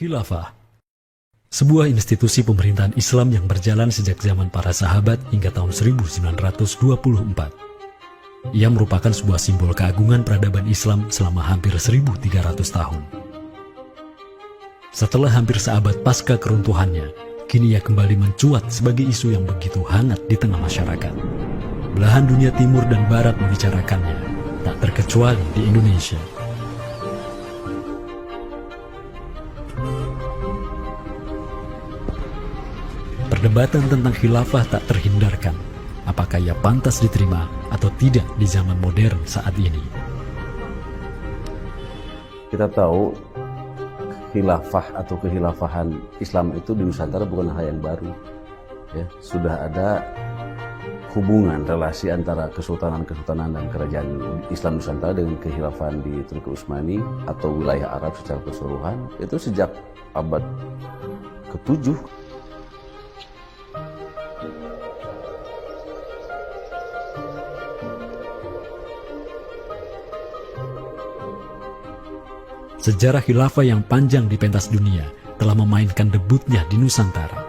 Khilafah, sebuah institusi pemerintahan Islam yang berjalan sejak zaman para sahabat hingga tahun 1924. Ia merupakan sebuah simbol keagungan peradaban Islam selama hampir 1.300 tahun. Setelah hampir seabad pasca keruntuhannya, kini ia kembali mencuat sebagai isu yang begitu hangat di tengah masyarakat. Belahan dunia timur dan barat membicarakannya, tak terkecuali di Indonesia. Perdebatan tentang khilafah tak terhindarkan. Apakah ia pantas diterima atau tidak di zaman modern saat ini? Kita tahu khilafah atau kehilafahan Islam itu di Nusantara bukan hal yang baru. Ya, sudah ada hubungan relasi antara kesultanan-kesultanan dan kerajaan Islam Nusantara dengan kehilafahan di Turki Utsmani atau wilayah Arab secara keseluruhan itu sejak abad ke-7. Sejarah khilafah yang panjang di pentas dunia telah memainkan debutnya di Nusantara.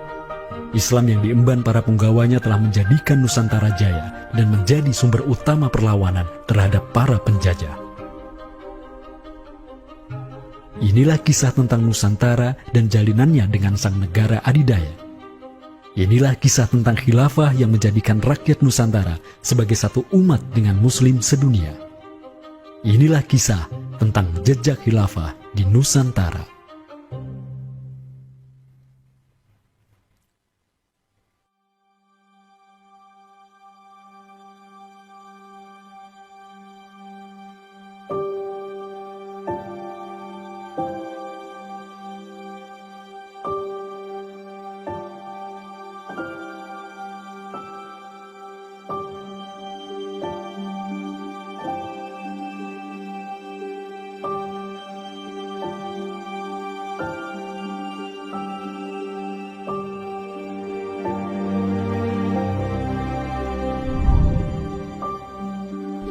Islam yang diemban para punggawanya telah menjadikan Nusantara jaya dan menjadi sumber utama perlawanan terhadap para penjajah. Inilah kisah tentang Nusantara dan jalinannya dengan sang negara adidaya. Inilah kisah tentang khilafah yang menjadikan rakyat Nusantara sebagai satu umat dengan Muslim sedunia. Inilah kisah tentang jejak khilafah di Nusantara.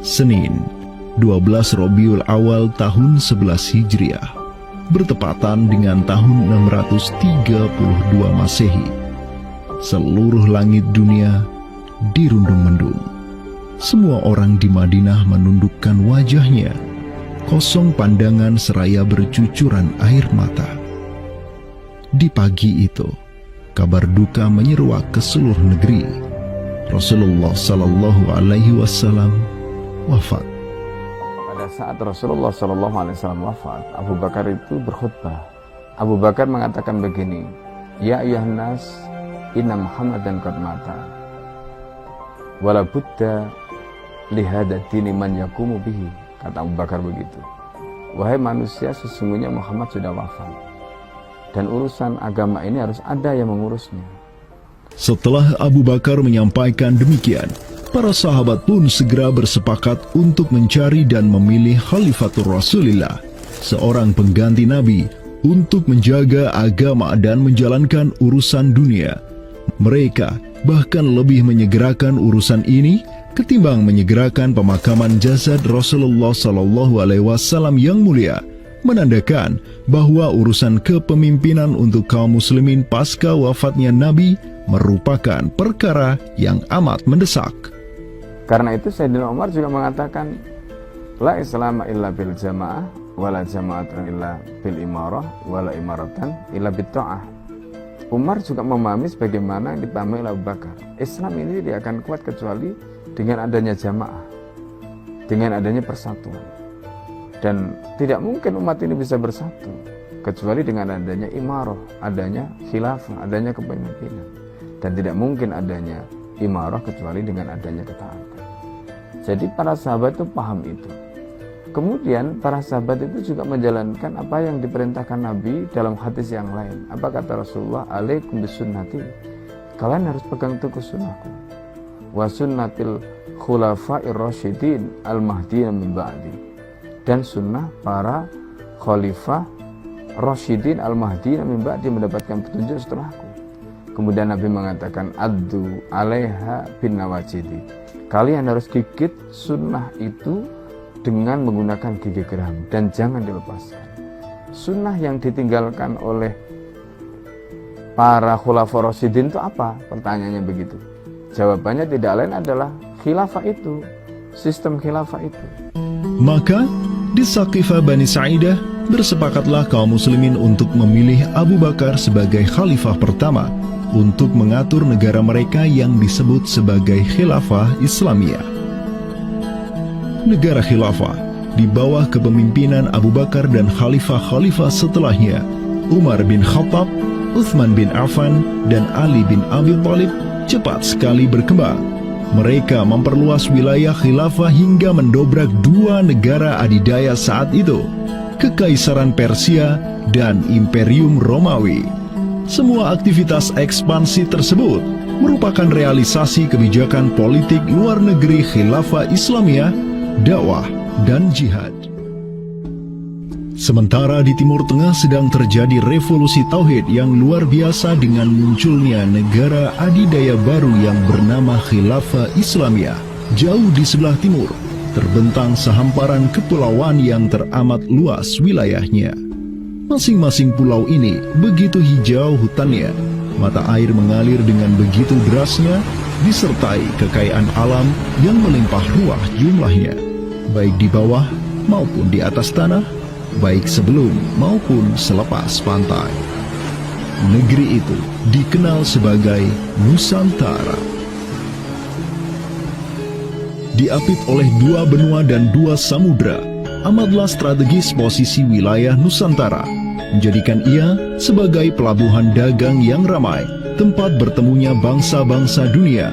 Senin, 12 Rabiul Awal tahun 11 Hijriah, bertepatan dengan tahun 632 Masehi. Seluruh langit dunia dirundung mendung. Semua orang di Madinah menundukkan wajahnya, kosong pandangan seraya bercucuran air mata. Di pagi itu, kabar duka menyeruak ke seluruh negeri. Rasulullah Sallallahu Alaihi Wasallam wafat. Pada saat Rasulullah SAW wafat, Abu Bakar itu berkhutbah. Abu Bakar mengatakan begini, Ya ayuhan nas, inna Muhammadan qad mata. Wala budda lihada dini man yakumu bihi. Kata Abu Bakar begitu. Wahai manusia, sesungguhnya Muhammad sudah wafat. Dan urusan agama ini harus ada yang mengurusnya. Setelah Abu Bakar menyampaikan demikian, para sahabat pun segera bersepakat untuk mencari dan memilih Khalifatur Rasulillah, seorang pengganti Nabi, untuk menjaga agama dan menjalankan urusan dunia. Mereka bahkan lebih menyegerakan urusan ini ketimbang menyegerakan pemakaman jasad Rasulullah SAW yang mulia, menandakan bahwa urusan kepemimpinan untuk kaum muslimin pasca wafatnya Nabi merupakan perkara yang amat mendesak. Karena itu Sayyidina Umar juga mengatakan, La islama illa bil jamaah, wala jama'atan illa bil imarah, wala imaratan illa bil ta'ah. Umar juga memahami sebagaimana yang dipahami oleh Abu Bakar. Islam ini tidak akan kuat kecuali dengan adanya jamaah, dengan adanya persatuan. Dan tidak mungkin umat ini bisa bersatu kecuali dengan adanya imarah, adanya khilafah, adanya kepemimpinan. Dan tidak mungkin adanya imarah kecuali dengan adanya ketaatan. Jadi para sahabat itu paham itu. Kemudian para sahabat itu juga menjalankan apa yang diperintahkan Nabi dalam hadis yang lain. Apa kata Rasulullah? Alaikum bisunnati. Kalian harus pegang teguh sunnahku. Wa sunnatil khulafa'ir rasyidin al-mahdiyyin min ba'di. Dan sunnah para khalifah rasyidin al-mahdiyyin min ba'di mendapatkan petunjuk setelahku. Kemudian Nabi mengatakan addu alaiha bin nawajidi. Kalian harus gigit sunnah itu dengan menggunakan gigi geram dan jangan dilepaskan. sunnah yang ditinggalkan oleh para khulafaur rasyidin itu apa? Pertanyaannya begitu. Jawabannya tidak lain adalah khilafah itu, sistem khilafah itu. Maka di Saqifah Bani Sa'idah bersepakatlah kaum muslimin untuk memilih Abu Bakar sebagai khalifah pertama untuk mengatur negara mereka yang disebut sebagai khilafah Islamiyah. Negara khilafah di bawah kepemimpinan Abu Bakar dan khalifah-khalifah setelahnya, Umar bin Khattab, Uthman bin Affan, dan Ali bin Abi Thalib cepat sekali berkembang. Mereka memperluas wilayah khilafah hingga mendobrak dua negara adidaya saat itu, Kekaisaran Persia dan Imperium Romawi. Semua aktivitas ekspansi tersebut merupakan realisasi kebijakan politik luar negeri khilafah Islamiyah, dakwah, dan jihad. Sementara di Timur Tengah sedang terjadi revolusi tauhid yang luar biasa dengan munculnya negara adidaya baru yang bernama Khilafah Islamiyah. Jauh di sebelah timur, terbentang sehamparan kepulauan yang teramat luas wilayahnya. Masing-masing pulau ini begitu hijau hutannya, mata air mengalir dengan begitu derasnya, disertai kekayaan alam yang melimpah ruah jumlahnya, baik di bawah maupun di atas tanah, baik sebelum maupun selepas pantai. Negeri itu dikenal sebagai Nusantara. Diapit oleh dua benua dan dua samudra, amatlah strategis posisi wilayah Nusantara, menjadikan ia sebagai pelabuhan dagang yang ramai, tempat bertemunya bangsa-bangsa dunia.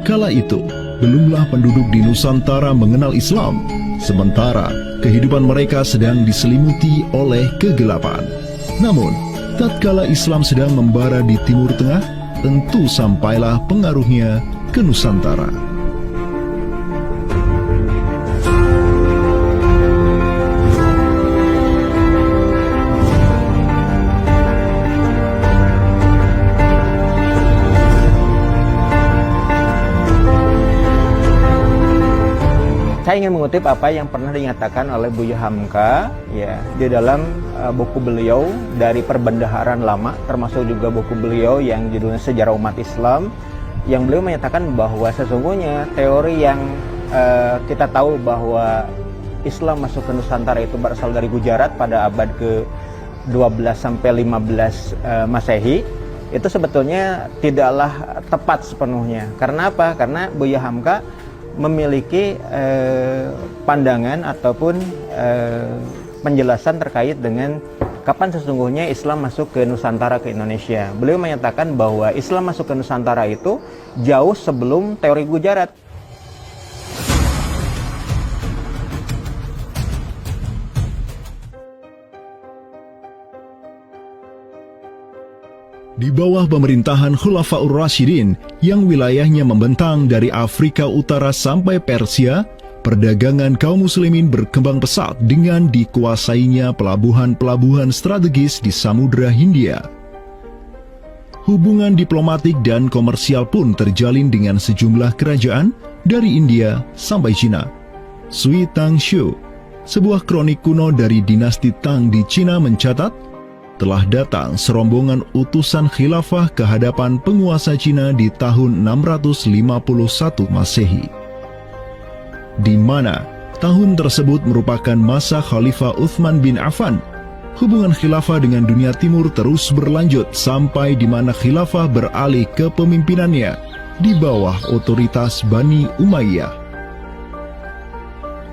Kala itu, belumlah penduduk di Nusantara mengenal Islam, sementara kehidupan mereka sedang diselimuti oleh kegelapan. Namun, tatkala Islam sedang membara di Timur Tengah, tentu sampailah pengaruhnya ke Nusantara. Saya ingin mengutip apa yang pernah dinyatakan oleh Buya Hamka ya di dalam buku beliau dari Perbendaharaan Lama, termasuk juga buku beliau yang judulnya Sejarah Umat Islam, yang beliau menyatakan bahwa sesungguhnya teori yang kita tahu bahwa Islam masuk ke Nusantara itu berasal dari Gujarat pada abad ke-12 sampai 15 Masehi, itu sebetulnya tidaklah tepat sepenuhnya. Karena apa? Karena Buya Hamka memiliki pandangan ataupun penjelasan terkait dengan kapan sesungguhnya Islam masuk ke Nusantara, ke Indonesia. Beliau menyatakan bahwa Islam masuk ke Nusantara itu jauh sebelum teori Gujarat. Di bawah pemerintahan Khulafaur Rasyidin yang wilayahnya membentang dari Afrika Utara sampai Persia, perdagangan kaum muslimin berkembang pesat dengan dikuasainya pelabuhan-pelabuhan strategis di Samudra Hindia. Hubungan diplomatik dan komersial pun terjalin dengan sejumlah kerajaan dari India sampai Cina. Sui Tangshu, sebuah kronik kuno dari dinasti Tang di Cina mencatat, telah datang serombongan utusan khilafah ke hadapan penguasa Cina di tahun 651 Masehi, di mana tahun tersebut merupakan masa Khalifah Uthman bin Affan. Hubungan khilafah dengan dunia timur terus berlanjut sampai di mana khilafah beralih ke pemimpinannya di bawah otoritas Bani Umayyah.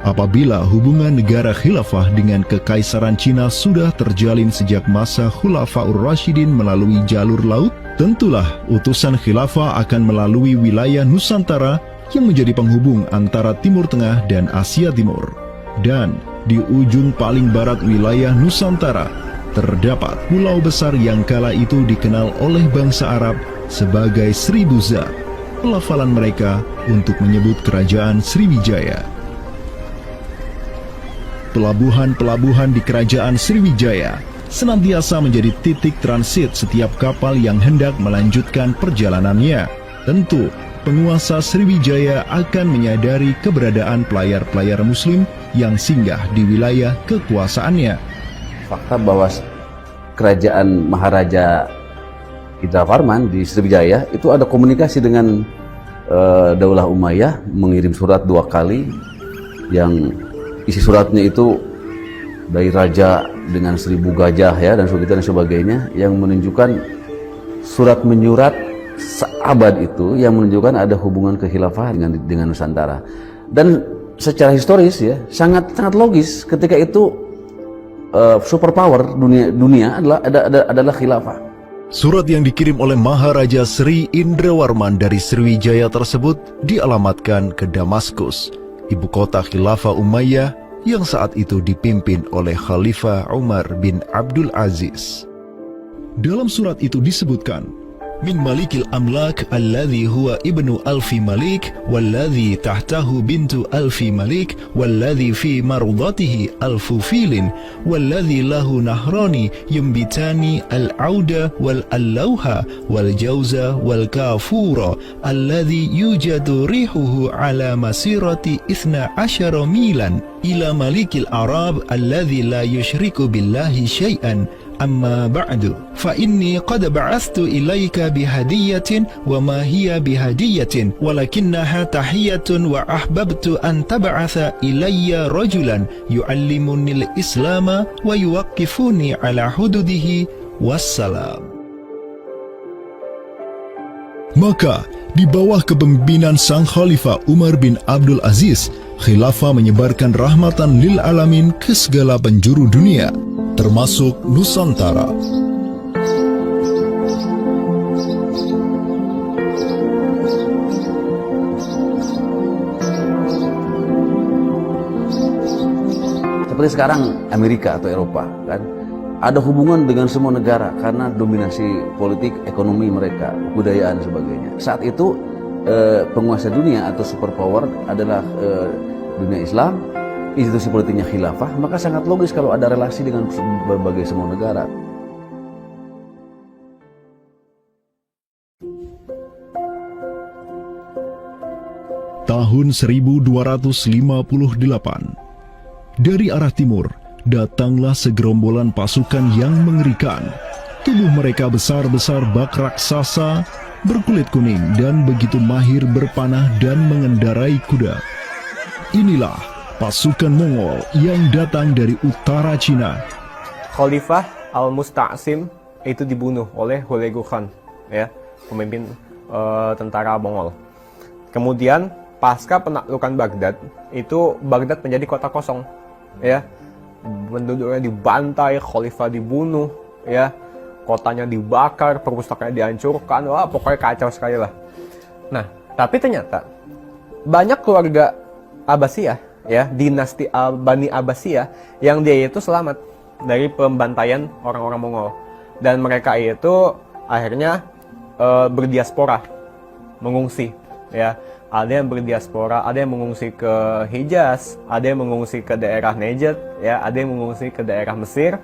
Apabila hubungan negara khilafah dengan kekaisaran Cina sudah terjalin sejak masa Khulafaur Rasyidin melalui jalur laut, tentulah utusan khilafah akan melalui wilayah Nusantara yang menjadi penghubung antara Timur Tengah dan Asia Timur. Dan di ujung paling barat wilayah Nusantara, terdapat pulau besar yang kala itu dikenal oleh bangsa Arab sebagai Sribuza, pelafalan mereka untuk menyebut kerajaan Sriwijaya. Pelabuhan-pelabuhan di kerajaan Sriwijaya senantiasa menjadi titik transit setiap kapal yang hendak melanjutkan perjalanannya. Tentu, penguasa Sriwijaya akan menyadari keberadaan pelayar-pelayar muslim yang singgah di wilayah kekuasaannya. fakta bahwa kerajaan Maharaja Indravarman di Sriwijaya itu ada komunikasi dengan Daulah Umayyah, mengirim surat 2 kali yang isi suratnya itu dari raja dengan 1000 gajah ya dan sebagainya, yang menunjukkan surat menyurat seabad itu yang menunjukkan ada hubungan kekhilafahan dengan Nusantara. Dan secara historis ya sangat logis ketika itu superpower dunia adalah khilafah. Surat yang dikirim oleh Maharaja Sri Indrawarman dari Sriwijaya tersebut dialamatkan ke Damaskus, ibu kota Khilafah Umayyah yang saat itu dipimpin oleh Khalifah Umar bin Abdul Aziz. Dalam surat itu disebutkan, min malikil amlak alladhi huwa ibnu alfi malik walladhi tahtahu bintu alfi malik walladhi fi marudatihi alfu filin walladhi lahu nahrani yumbitani al-auda wal-allawha wal-jawza wal-kafura alladhi yujadu rihuhu ala masirati 12 milan ila malikil arab alladhi la yushriku billahi syai'an. Amma ba'du, fa inni qad ba'athtu ilaika bihadiyatin wa ma hiya bihadiyatin walakinnaha tahiyatun wa ahbabtu an tab'atha ilayya rajulan yu'allimunil islama wa yuwaqqifuni ala hududihi wassalam. Maka di bawah kepemimpinan sang Khalifah Umar bin Abdul Aziz, khilafah menyebarkan rahmatan lil alamin ke segala penjuru dunia, termasuk Nusantara. Seperti sekarang Amerika atau Eropa kan ada hubungan dengan semua negara karena dominasi politik, ekonomi mereka, budayaan dan sebagainya. Saat itu penguasa dunia atau superpower adalah dunia Islam, institusi politiknya khilafah, maka sangat logis kalau ada relasi dengan berbagai semua negara. Tahun 1258, dari arah timur datanglah segerombolan pasukan yang mengerikan. Tubuh mereka besar-besar bak raksasa, berkulit kuning dan begitu mahir berpanah dan mengendarai kuda. Inilah pasukan Mongol yang datang dari utara Cina. Khalifah Al-Musta'sim itu dibunuh oleh Hulagu Khan, ya, pemimpin tentara Mongol. Kemudian pasca penaklukan Baghdad, itu Baghdad menjadi kota kosong, ya. Penduduknya dibantai, khalifah dibunuh, ya. Kotanya dibakar, perpustakaannya dihancurkan, wah pokoknya kacau sekali lah. Nah, tapi ternyata banyak keluarga Abbasiyah, ya, dinasti Bani Abbasiyah yang dia itu selamat dari pembantaian orang-orang Mongol, dan mereka itu akhirnya berdiaspora, mengungsi, ya. Ada yang berdiaspora, ada yang mengungsi ke Hijaz, ada yang mengungsi ke daerah Najd, ya, ada yang mengungsi ke daerah Mesir.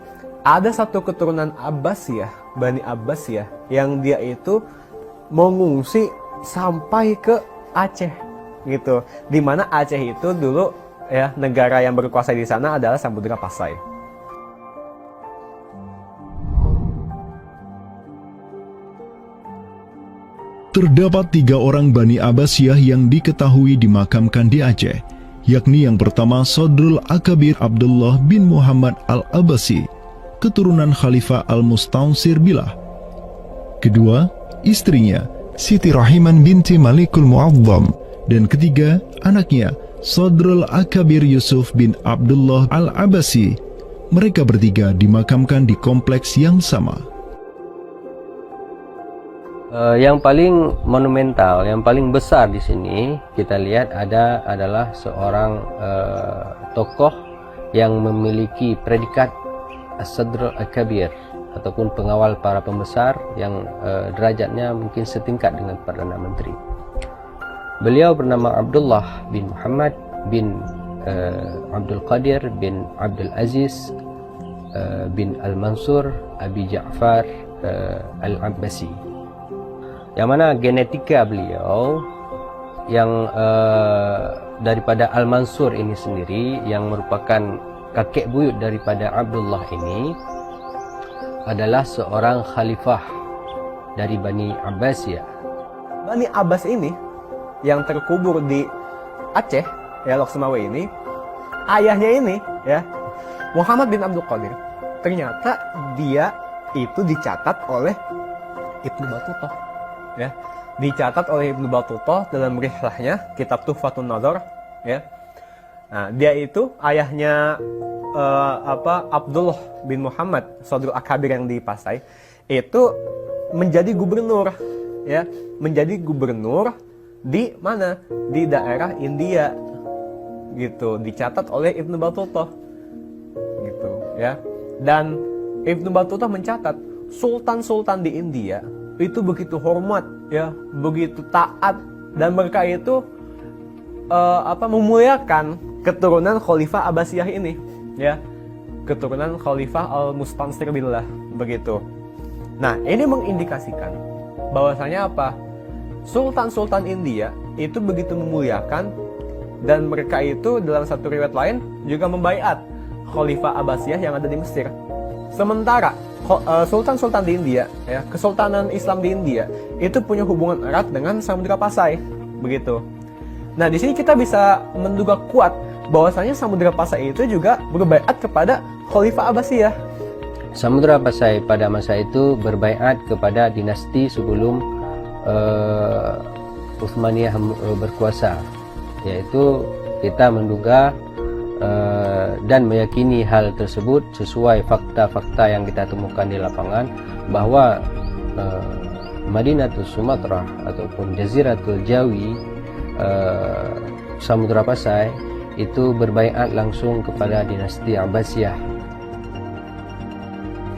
Ada satu keturunan Abbasiyah, Bani Abbasiyah, yang dia itu mengungsi sampai ke Aceh, gitu. Dimana Aceh itu dulu, ya, negara yang berkuasa di sana adalah Samudra Pasai. Terdapat 3 orang Bani Abbasiyah yang diketahui dimakamkan di Aceh, yakni yang pertama Sodrul Akabir Abdullah bin Muhammad Al-Abbasi, keturunan Khalifah Al-Mustaunsir Billah. Kedua, istrinya Siti Rahiman binti Malikul Mu'azzam, dan ketiga, anaknya Sodrul Akabir Yusuf bin Abdullah Al-Abbasi. Mereka bertiga dimakamkan di kompleks yang sama. Yang paling monumental, yang paling besar di sini kita lihat adalah seorang tokoh yang memiliki predikat As-Sadr Al-Kabir ataupun pengawal para pembesar yang derajatnya mungkin setingkat dengan Perdana Menteri. Beliau bernama Abdullah bin Muhammad bin Abdul Qadir bin Abdul Aziz bin Al-Mansur Abi Ja'far Al-Abbasi, yang mana genetika beliau yang daripada Al-Mansur ini sendiri yang merupakan kakek buyut daripada Abdullah ini adalah seorang khalifah dari Bani Abbasiyah. Bani Abbas ini yang terkubur di Aceh, ya, Lok Sumawe ini, ayahnya ini, ya, Muhammad bin Abdul Qadir, ternyata dia itu dicatat oleh Ibnu Battutah, ya, dicatat oleh Ibnu Battutah dalam rihlahnya kitab Tuhfatun Nazar, ya. Nah, dia itu ayahnya Abdullah bin Muhammad Sodrul Akabir yang di Pasai itu menjadi gubernur, ya, menjadi gubernur di mana? Di daerah India, gitu, dicatat oleh Ibnu Battutah, gitu, ya. Dan Ibnu Battutah mencatat sultan-sultan di India itu begitu hormat, ya, begitu taat, dan mereka itu memuliakan keturunan Khalifah Abbasiyah ini, ya, keturunan Khalifah Al-Mustansir Billah, begitu. Nah, ini mengindikasikan bahwasanya apa? Sultan-sultan India itu begitu memuliakan, dan mereka itu dalam satu riwayat lain juga membaiat Khalifah Abbasiyah yang ada di Mesir. Sementara sultan-sultan di India, ya, Kesultanan Islam di India itu punya hubungan erat dengan Samudra Pasai, begitu. Nah, di sini kita bisa menduga kuat bahwasanya Samudra Pasai itu juga berbaiat kepada Khalifah Abbasiyah. Samudra Pasai pada masa itu berbaiat kepada dinasti sebelum Utsmaniyah berkuasa, yaitu kita menduga dan meyakini hal tersebut sesuai fakta-fakta yang kita temukan di lapangan bahwa Madinatul Sumatera ataupun Jaziratul Jawi, Samudra Pasai itu berbaiat langsung kepada dinasti Abbasiyah.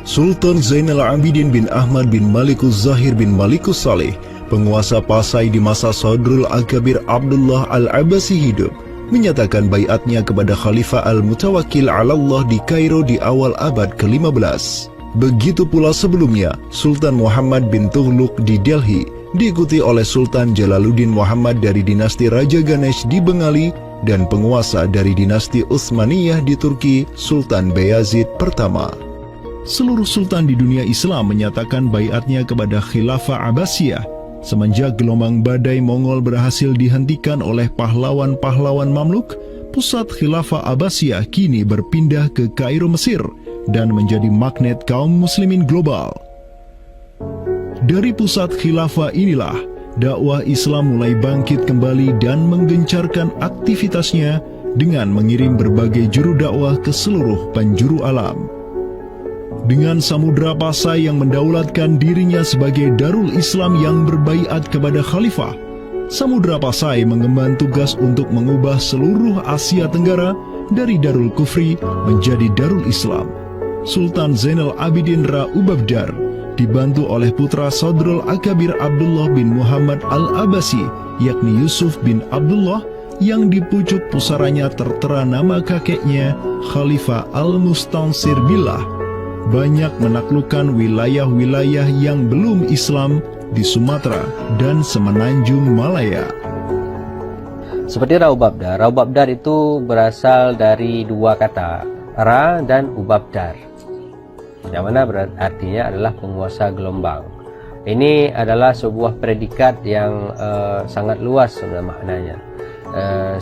Sultan Zainal Abidin bin Ahmad bin Malikus Zahir bin Malikus Saleh, penguasa Pasai di masa Sodrul Akabir Abdullah Al-Abbasi hidup, menyatakan baiatnya kepada Khalifah Al-Mutawakkil 'ala Allah di Kairo di awal abad ke-15. Begitu pula sebelumnya, Sultan Muhammad bin Tughluk di Delhi diikuti oleh Sultan Jalaluddin Muhammad dari dinasti Raja Ganesh di Bengali dan penguasa dari dinasti Utsmaniyah di Turki, Sultan Bayazid pertama. Seluruh sultan di dunia Islam menyatakan baiatnya kepada Khilafah Abbasiyah semenjak gelombang badai Mongol berhasil dihentikan oleh pahlawan-pahlawan Mamluk. Pusat Khilafah Abbasiyah kini berpindah ke Kairo, Mesir, dan menjadi magnet kaum muslimin global. Dari pusat khilafah inilah dakwah Islam mulai bangkit kembali dan menggencarkan aktivitasnya dengan mengirim berbagai juru dakwah ke seluruh penjuru alam. Dengan Samudra Pasai yang mendaulatkan dirinya sebagai Darul Islam yang berbaiat kepada khalifah, Samudra Pasai mengemban tugas untuk mengubah seluruh Asia Tenggara dari Darul Kufri menjadi Darul Islam. Sultan Zainal Abidin Ra Ubabdar dibantu oleh putra Sodrul Akabir Abdullah bin Muhammad Al-Abbasi, yakni Yusuf bin Abdullah, yang di pucuk pusaranya tertera nama kakeknya Khalifah Al-Mustansir Billah, banyak menaklukkan wilayah-wilayah yang belum Islam di Sumatera dan Semenanjung Malaya. Seperti Raubabdar, Raubabdar itu berasal dari dua kata, Ra dan Ubabdar, yang mana artinya adalah penguasa gelombang. Ini adalah sebuah predikat yang sangat luas sebenarnya maknanya,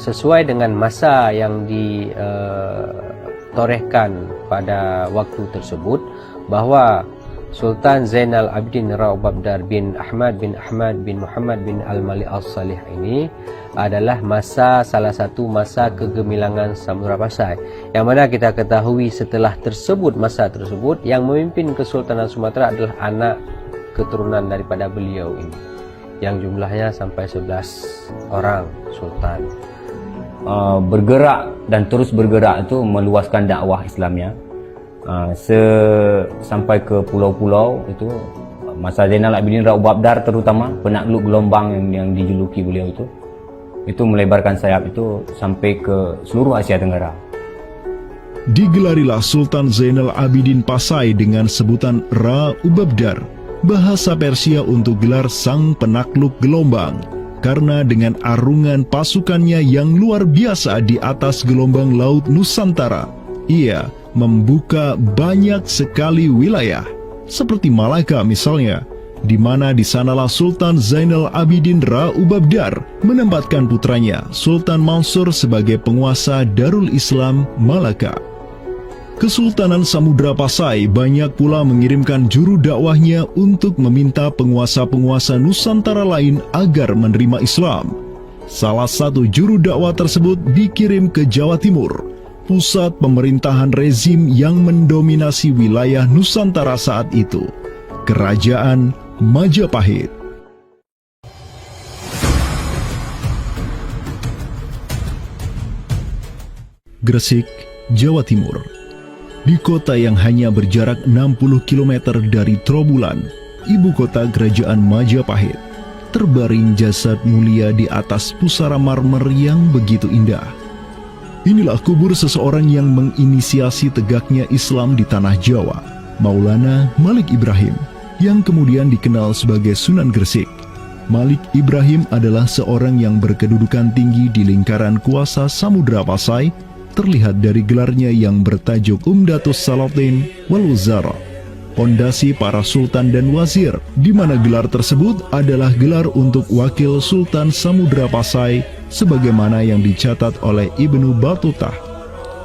sesuai dengan masa yang ditorehkan pada waktu tersebut, bahwa Sultan Zainal Abidin Ra Ubabdar bin Ahmad bin Muhammad bin Al-Malik Al-Salih ini adalah salah satu masa kegemilangan Samudra Pasai, yang mana kita ketahui setelah masa tersebut yang memimpin Kesultanan Sumatera adalah anak keturunan daripada beliau ini, yang jumlahnya sampai 11 orang sultan. Bergerak dan terus bergerak itu meluaskan dakwah Islamnya sampai ke pulau-pulau. Itu masa Zainal Abidin Ra Ubabdar, terutama penakluk gelombang yang dijuluki beliau itu melebarkan sayap itu sampai ke seluruh Asia Tenggara. Digelarilah Sultan Zainal Abidin Pasai dengan sebutan Ra Ubabdar, bahasa Persia untuk gelar sang penakluk gelombang, karena dengan arungan pasukannya yang luar biasa di atas gelombang laut Nusantara, ia membuka banyak sekali wilayah, seperti Malaka misalnya, di mana di sanalah Sultan Zainal Abidin Ra Ubabdar menempatkan putranya Sultan Mansur sebagai penguasa Darul Islam Malaka. Kesultanan Samudra Pasai banyak pula mengirimkan juru dakwahnya untuk meminta penguasa-penguasa Nusantara lain agar menerima Islam. Salah satu juru dakwah tersebut dikirim ke Jawa Timur, pusat pemerintahan rezim yang mendominasi wilayah Nusantara saat itu, Kerajaan Majapahit. Gresik, Jawa Timur. Di kota yang hanya berjarak 60 km dari Trowulan, ibu kota Kerajaan Majapahit, terbaring jasad mulia di atas pusara marmer yang begitu indah. Inilah kubur seseorang yang menginisiasi tegaknya Islam di tanah Jawa, Maulana Malik Ibrahim, yang kemudian dikenal sebagai Sunan Gresik. Malik Ibrahim adalah seorang yang berkedudukan tinggi di lingkaran kuasa Samudra Pasai, terlihat dari gelarnya yang bertajuk Umdatus Salatin wal Wuzara, pondasi para sultan dan wazir, di mana gelar tersebut adalah gelar untuk wakil Sultan Samudra Pasai, sebagaimana yang dicatat oleh Ibnu Batutah.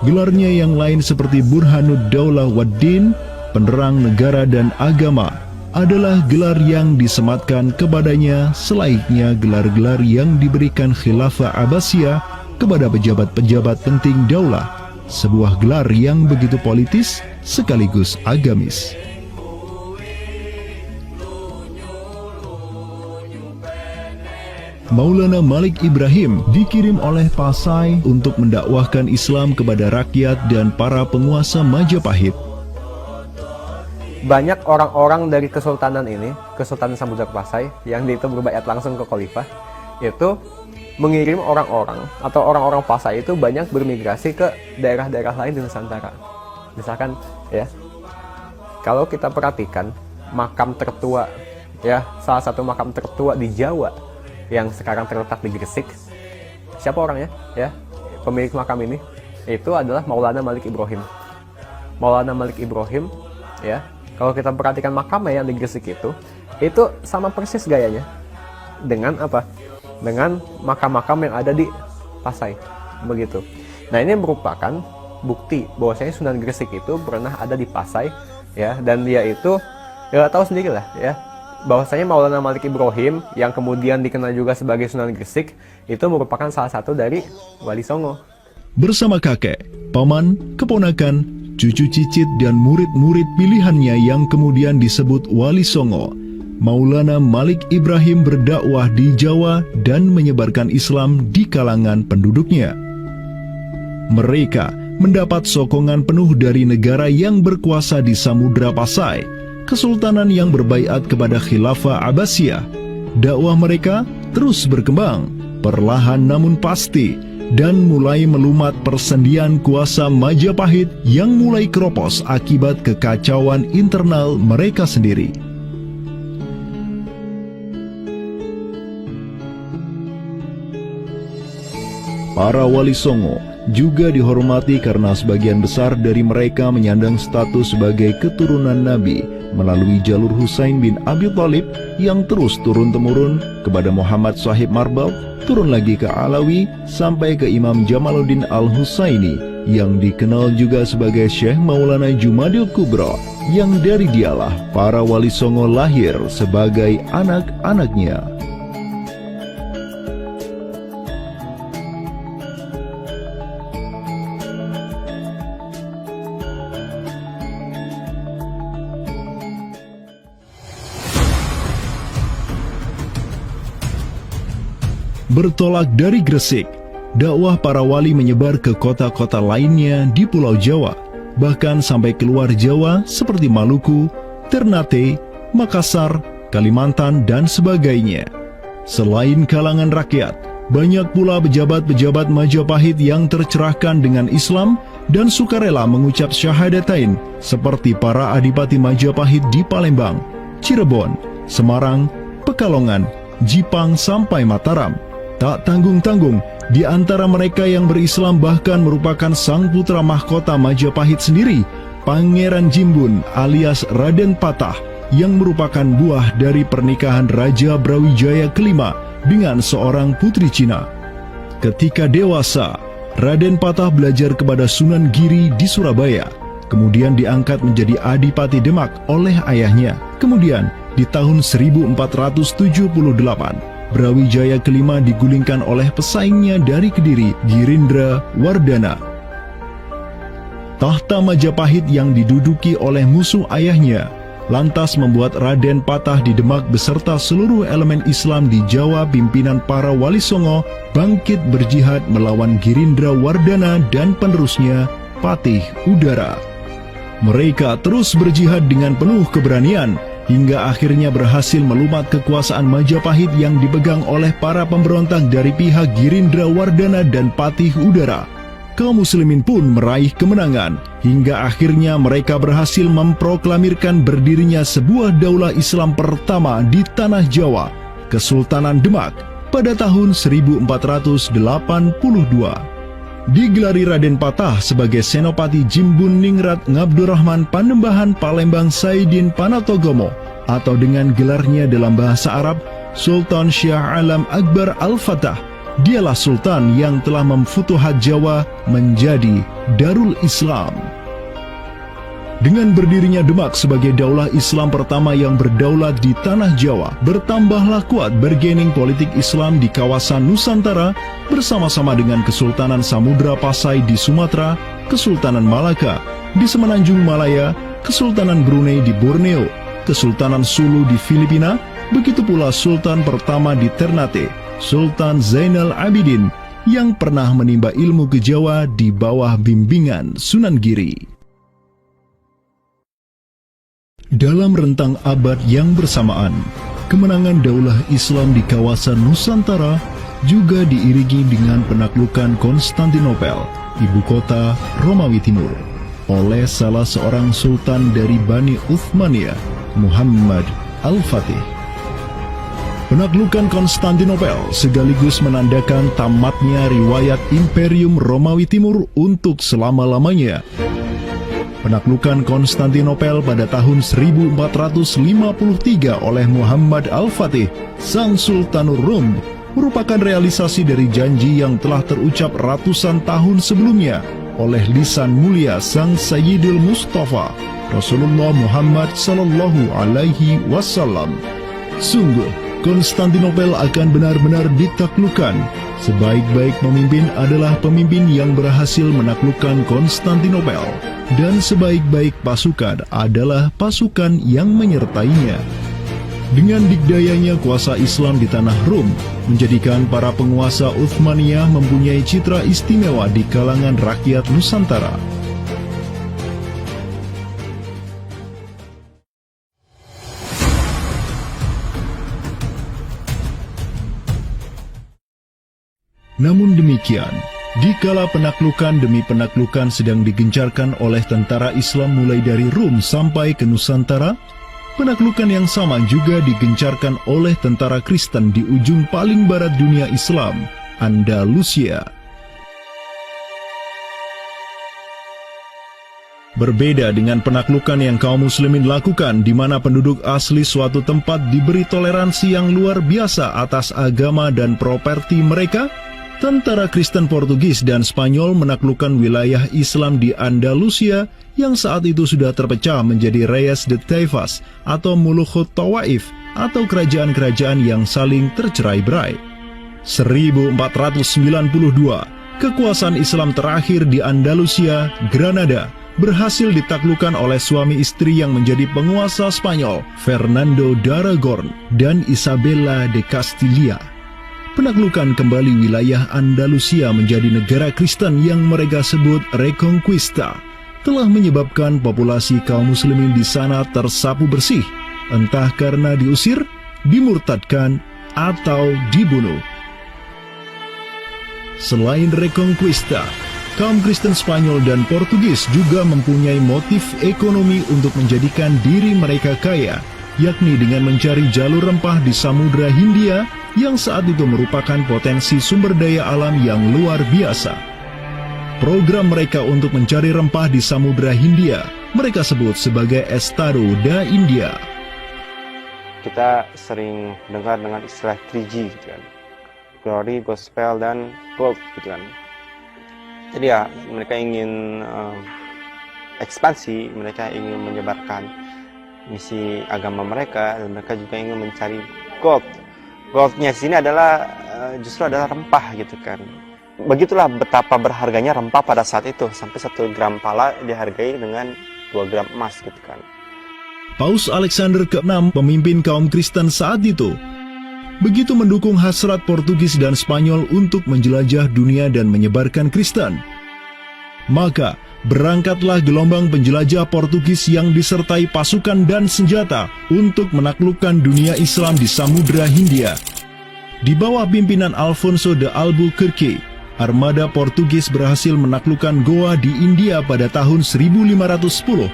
Gelarnya yang lain seperti Burhanud Daulah Waddin, penerang negara dan agama, adalah gelar yang disematkan kepadanya selayaknya gelar-gelar yang diberikan Khilafah Abbasiyah kepada pejabat-pejabat penting daulah, sebuah gelar yang begitu politis sekaligus agamis. Maulana Malik Ibrahim dikirim oleh Pasai untuk mendakwahkan Islam kepada rakyat dan para penguasa Majapahit. Banyak orang-orang dari kesultanan ini, Kesultanan Samudra Pasai, yang itu berbaiat langsung ke khalifah, itu mengirim orang-orang atau orang-orang Pasai itu banyak bermigrasi ke daerah-daerah lain di Nusantara. Misalkan ya, kalau kita perhatikan makam tertua ya, salah satu makam tertua di Jawa yang sekarang terletak di Gresik, siapa orangnya ya? Pemilik makam ini itu adalah Maulana Malik Ibrahim. Maulana Malik Ibrahim ya, kalau kita perhatikan makamnya yang di Gresik itu sama persis gayanya dengan apa? Dengan makam-makam yang ada di Pasai, begitu. Nah, ini merupakan bukti bahwasanya Sunan Gresik itu pernah ada di Pasai ya, dan dia itu ya tahu sendiri lah ya, bahwasanya Maulana Malik Ibrahim yang kemudian dikenal juga sebagai Sunan Gresik itu merupakan salah satu dari Wali Songo. Bersama kakek, paman, keponakan, cucu cicit dan murid-murid pilihannya yang kemudian disebut Wali Songo, Maulana Malik Ibrahim berdakwah di Jawa dan menyebarkan Islam di kalangan penduduknya. Mereka mendapat sokongan penuh dari negara yang berkuasa di Samudra Pasai, kesultanan yang berbaiat kepada Khilafah Abbasiyah. Dakwah mereka terus berkembang, perlahan namun pasti, dan mulai melumat persendian kuasa Majapahit yang mulai keropos akibat kekacauan internal mereka sendiri. Para Wali Songo juga dihormati karena sebagian besar dari mereka menyandang status sebagai keturunan Nabi melalui jalur Husain bin Abi Thalib yang terus turun-temurun kepada Muhammad Sahib Marbal, turun lagi ke Alawi sampai ke Imam Jamaluddin Al-Husaini yang dikenal juga sebagai Syekh Maulana Jumadil Kubra, yang dari dialah para Wali Songo lahir sebagai anak-anaknya. Bertolak dari Gresik, dakwah para wali menyebar ke kota-kota lainnya di Pulau Jawa, bahkan sampai keluar Jawa seperti Maluku, Ternate, Makassar, Kalimantan, dan sebagainya. Selain kalangan rakyat, banyak pula pejabat-pejabat Majapahit yang tercerahkan dengan Islam dan sukarela mengucap syahadatain, seperti para adipati Majapahit di Palembang, Cirebon, Semarang, Pekalongan, Jipang sampai Mataram. Tak tanggung-tanggung, di antara mereka yang berislam bahkan merupakan sang putra mahkota Majapahit sendiri, Pangeran Jimbun alias Raden Patah, yang merupakan buah dari pernikahan Raja Brawijaya kelima dengan seorang putri Cina. Ketika dewasa, Raden Patah belajar kepada Sunan Giri di Surabaya, kemudian diangkat menjadi Adipati Demak oleh ayahnya. Kemudian, di tahun 1478, Brawijaya kelima digulingkan oleh pesaingnya dari Kediri, Girindra Wardana. Tahta Majapahit yang diduduki oleh musuh ayahnya lantas membuat Raden Patah di Demak beserta seluruh elemen Islam di Jawa pimpinan para Wali Songo bangkit berjihad melawan Girindra Wardana dan penerusnya Patih Udara. Mereka terus berjihad dengan penuh keberanian hingga akhirnya berhasil melumat kekuasaan Majapahit yang dipegang oleh para pemberontak dari pihak Girindra Wardana dan Patih Udara. Kaum muslimin pun meraih kemenangan hingga akhirnya mereka berhasil memproklamirkan berdirinya sebuah daulah Islam pertama di tanah Jawa, Kesultanan Demak, pada tahun 1482. Digelari Raden Patah sebagai Senopati Jimbun Ningrat Ngabdurrahman Panembahan Palembang Saidin Panatogomo, atau dengan gelarnya dalam bahasa Arab Sultan Syah Alam Akbar Al-Fatah. Dialah Sultan yang telah memfutuhat Jawa menjadi Darul Islam. Dengan berdirinya Demak sebagai daulah Islam pertama yang berdaulat di tanah Jawa, bertambahlah kuat bargaining politik Islam di kawasan Nusantara bersama-sama dengan Kesultanan Samudra Pasai di Sumatera, Kesultanan Malaka di Semenanjung Malaya, Kesultanan Brunei di Borneo, Kesultanan Sulu di Filipina, begitu pula Sultan pertama di Ternate, Sultan Zainal Abidin, yang pernah menimba ilmu ke Jawa di bawah bimbingan Sunan Giri. Dalam rentang abad yang bersamaan, kemenangan daulah Islam di kawasan Nusantara juga diiringi dengan penaklukan Konstantinopel, ibu kota Romawi Timur, oleh salah seorang sultan dari Bani Uthmaniyah, Muhammad Al-Fatih. Penaklukan Konstantinopel sekaligus menandakan tamatnya riwayat Imperium Romawi Timur untuk selama-lamanya. Penaklukan Konstantinopel pada tahun 1453 oleh Muhammad Al-Fatih, sang Sultanur Rum, merupakan realisasi dari janji yang telah terucap ratusan tahun sebelumnya oleh lisan mulia sang Sayyidul Mustafa, Rasulullah Muhammad Sallallahu Alaihi Wasallam. Sungguh, Konstantinopel akan benar-benar ditaklukkan. Sebaik-baik pemimpin adalah pemimpin yang berhasil menaklukkan Konstantinopel, dan sebaik-baik pasukan adalah pasukan yang menyertainya. Dengan dikdayanya kuasa Islam di tanah Rum, menjadikan para penguasa Uthmaniyah mempunyai citra istimewa di kalangan rakyat Nusantara. Namun demikian, dikala penaklukan demi penaklukan sedang digencarkan oleh tentara Islam mulai dari Rum sampai ke Nusantara, penaklukan yang sama juga digencarkan oleh tentara Kristen di ujung paling barat dunia Islam, Andalusia. Berbeda dengan penaklukan yang kaum muslimin lakukan, di mana penduduk asli suatu tempat diberi toleransi yang luar biasa atas agama dan properti mereka, tentara Kristen Portugis dan Spanyol menaklukkan wilayah Islam di Andalusia yang saat itu sudah terpecah menjadi Reyes de Taifas atau Mulukhut Tawaif, atau kerajaan-kerajaan yang saling tercerai-berai. 1492, kekuasaan Islam terakhir di Andalusia, Granada, berhasil ditaklukkan oleh suami istri yang menjadi penguasa Spanyol, Fernando de Aragorn dan Isabella de Castilla. Penaklukan kembali wilayah Andalusia menjadi negara Kristen yang mereka sebut Reconquista telah menyebabkan populasi kaum muslimin di sana tersapu bersih, entah karena diusir, dimurtadkan, atau dibunuh. Selain Reconquista, kaum Kristen Spanyol dan Portugis juga mempunyai motif ekonomi untuk menjadikan diri mereka kaya, yakni dengan mencari jalur rempah di Samudra Hindia yang saat itu merupakan potensi sumber daya alam yang luar biasa. Program mereka untuk mencari rempah di Samudra Hindia mereka sebut sebagai Estado da India. Kita sering dengar dengan istilah 3G gitu kan. Glory, Gospel, dan Gold gitu kan. Jadi ya mereka ingin ekspansi, mereka ingin menyebarkan misi agama mereka, dan mereka juga ingin mencari gold. Goldnya di sini adalah justru adalah rempah gitu kan. Begitulah betapa berharganya rempah pada saat itu, sampai 1 gram pala dihargai dengan 2 gram emas gitu kan. Paus Alexander ke-6, pemimpin kaum Kristen saat itu, begitu mendukung hasrat Portugis dan Spanyol untuk menjelajah dunia dan menyebarkan Kristen. Maka, berangkatlah gelombang penjelajah Portugis yang disertai pasukan dan senjata untuk menaklukkan dunia Islam di Samudra Hindia. Di bawah pimpinan Alfonso de Albuquerque, armada Portugis berhasil menaklukkan Goa di India pada tahun 1510.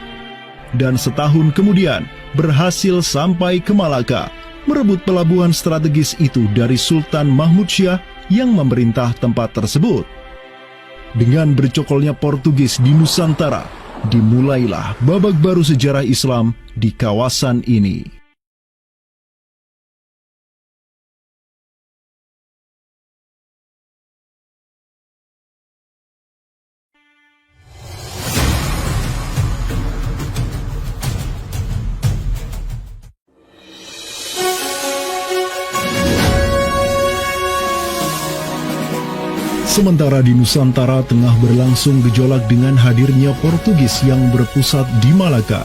Dan setahun kemudian, berhasil sampai ke Malaka, merebut pelabuhan strategis itu dari Sultan Mahmud Syah yang memerintah tempat tersebut. Dengan bercokolnya Portugis di Nusantara, dimulailah babak baru sejarah Islam di kawasan ini. Sementara di Nusantara tengah berlangsung gejolak dengan hadirnya Portugis yang berpusat di Malaka.